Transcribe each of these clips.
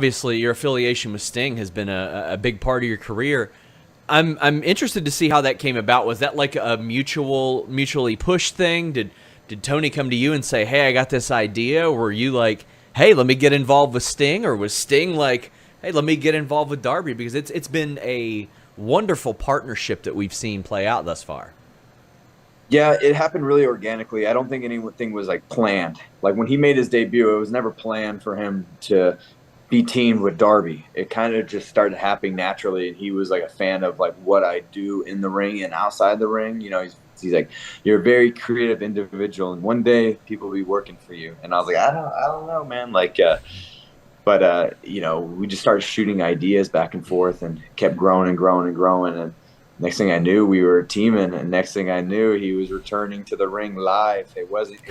obviously your affiliation with Sting has been a big part of your career. I'm interested to see how that came about. Was that like a mutually pushed thing? Did Tony come to you and say, "Hey, I got this idea"? Or were you like, "Hey, let me get involved with Sting"? Or was Sting like, "Hey, let me get involved with Darby"? Because it's been a wonderful partnership that we've seen play out thus far. Yeah, it happened really organically. I don't think anything was like planned. Like when he made his debut, it was never planned for him to be teamed with Darby. It kind of just started happening naturally, and he was like a fan of like what I do in the ring and outside the ring. He's like, you're a very creative individual, and one day people will be working for you. And I was like, I don't know, man. We just started shooting ideas back and forth, and kept growing and growing and growing. And next thing I knew, we were teaming, and next thing I knew, he was returning to the ring live. It wasn't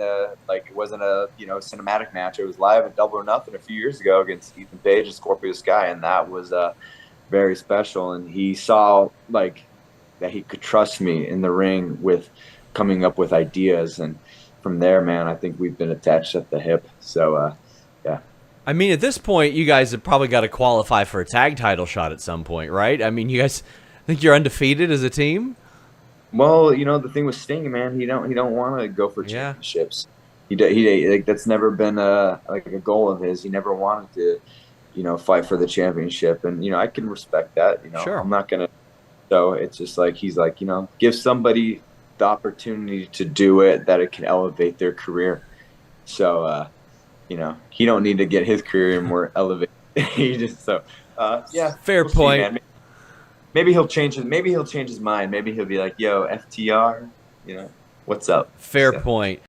a cinematic match. It was live at Double or Nothing a few years ago against Ethan Page and Scorpio Sky, and that was very special. And he saw like that he could trust me in the ring with coming up with ideas, and from there, man, I think we've been attached at the hip. So, yeah. I mean, at this point, you guys have probably got to qualify for a tag title shot at some point, right? I mean, you guys think you're undefeated as a team? Well, the thing with Sting, man, he don't want to go for championships. He like that's never been a goal of his. He never wanted to, fight for the championship, and I can respect that. Sure. I'm not gonna. So it's just like he's like, give somebody the opportunity to do it, that it can elevate their career. So, he don't need to get his career more elevated. He just yeah. Fair We'll point. see, man. Maybe he'll change his mind. Maybe he'll be like, yo, FTR, what's up? Fair So. point.